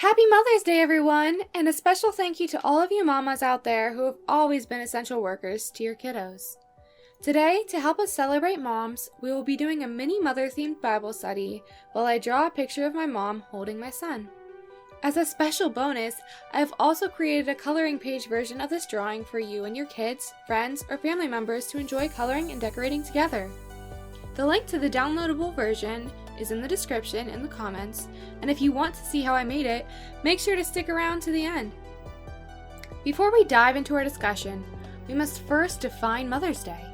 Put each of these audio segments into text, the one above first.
Happy Mother's Day, everyone! And a special thank you to all of you mamas out there who have always been essential workers to your kiddos. Today, to help us celebrate moms, we will be doing a mini mother-themed Bible study while I draw a picture of my mom holding my son. As a special bonus, I have also created a coloring page version of this drawing for you and your kids, friends, or family members to enjoy coloring and decorating together. The link to the downloadable version is in the description in the comments, and if you want to see how I made it, make sure to stick around to the end. Before we dive into our discussion, we must first define Mother's Day.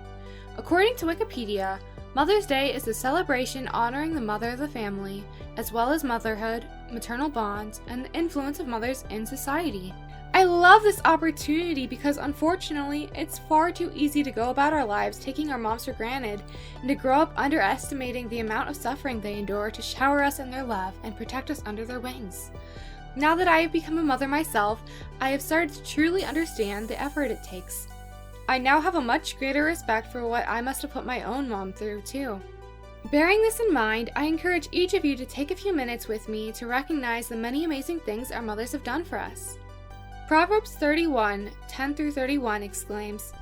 According to Wikipedia, Mother's Day is a celebration honoring the mother of the family, as well as motherhood, maternal bonds, and the influence of mothers in society. I love this opportunity because unfortunately, it's far too easy to go about our lives taking our moms for granted and to grow up underestimating the amount of suffering they endure to shower us in their love and protect us under their wings. Now that I have become a mother myself, I have started to truly understand the effort it takes. I now have a much greater respect for what I must have put my own mom through too. Bearing this in mind, I encourage each of you to take a few minutes with me to recognize the many amazing things our mothers have done for us. Proverbs 31:10-31 exclaims,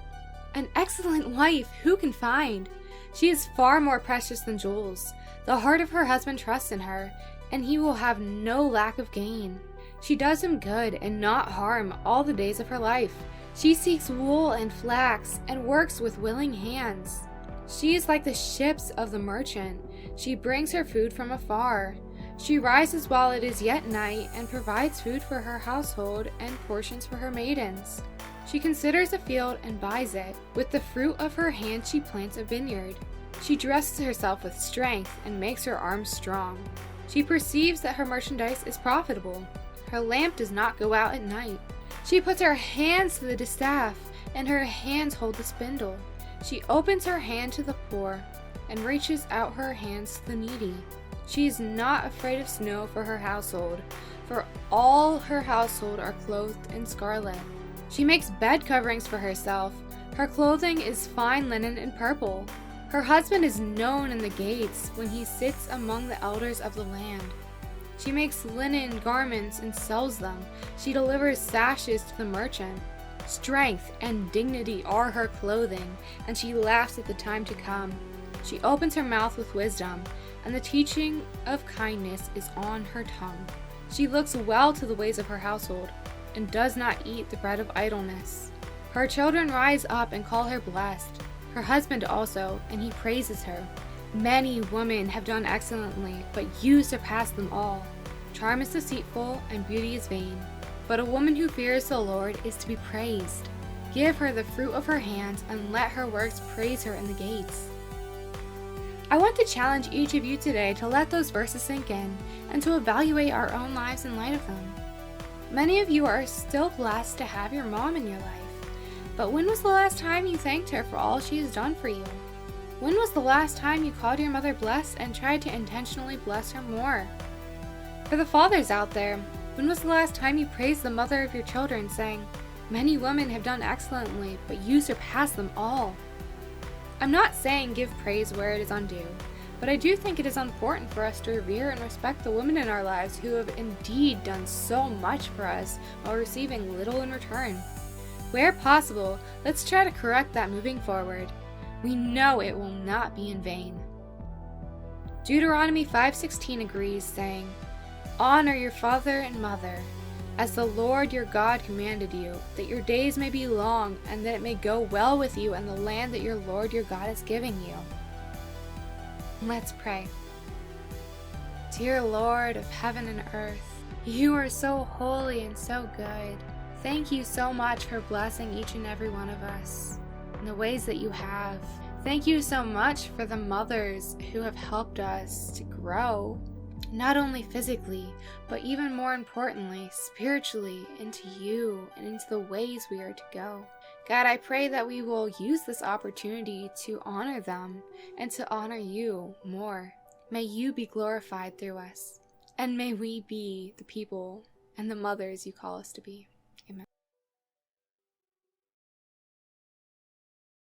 "An excellent wife who can find? She is far more precious than jewels. The heart of her husband trusts in her, and he will have no lack of gain. She does him good and not harm all the days of her life. She seeks wool and flax and works with willing hands. She is like the ships of the merchant. She brings her food from afar. She rises while it is yet night and provides food for her household and portions for her maidens. She considers a field and buys it. With the fruit of her hand she plants a vineyard. She dresses herself with strength and makes her arms strong. She perceives that her merchandise is profitable. Her lamp does not go out at night. She puts her hands to the distaff, and her hands hold the spindle. She opens her hand to the poor and reaches out her hands to the needy. She is not afraid of snow for her household, for all her household are clothed in scarlet. She makes bed coverings for herself. Her clothing is fine linen and purple. Her husband is known in the gates when he sits among the elders of the land. She makes linen garments and sells them. She delivers sashes to the merchant. Strength and dignity are her clothing, and she laughs at the time to come. She opens her mouth with wisdom, and the teaching of kindness is on her tongue. She looks well to the ways of her household, and does not eat the bread of idleness. Her children rise up and call her blessed, her husband also, and he praises her. Many women have done excellently, but you surpass them all. Charm is deceitful, and beauty is vain, but a woman who fears the Lord is to be praised. Give her the fruit of her hands, and let her works praise her in the gates." I want to challenge each of you today to let those verses sink in and to evaluate our own lives in light of them. Many of you are still blessed to have your mom in your life, but when was the last time you thanked her for all she has done for you? When was the last time you called your mother blessed and tried to intentionally bless her more? For the fathers out there, when was the last time you praised the mother of your children, saying, "Many women have done excellently, but you surpass them all"? I'm not saying give praise where it is undue, but I do think it is important for us to revere and respect the women in our lives who have indeed done so much for us while receiving little in return. Where possible, let's try to correct that moving forward. We know it will not be in vain. Deuteronomy 5:16 agrees, saying, "Honor your father and mother, as the Lord your God commanded you, that your days may be long, and that it may go well with you in the land that your Lord your God is giving you." Let's pray. Dear Lord of heaven and earth, you are so holy and so good. Thank you so much for blessing each and every one of us in the ways that you have. Thank you so much for the mothers who have helped us to grow, not only physically, but even more importantly, spiritually, into you and into the ways we are to go. God, I pray that we will use this opportunity to honor them and to honor you more. May you be glorified through us, and may we be the people and the mothers you call us to be.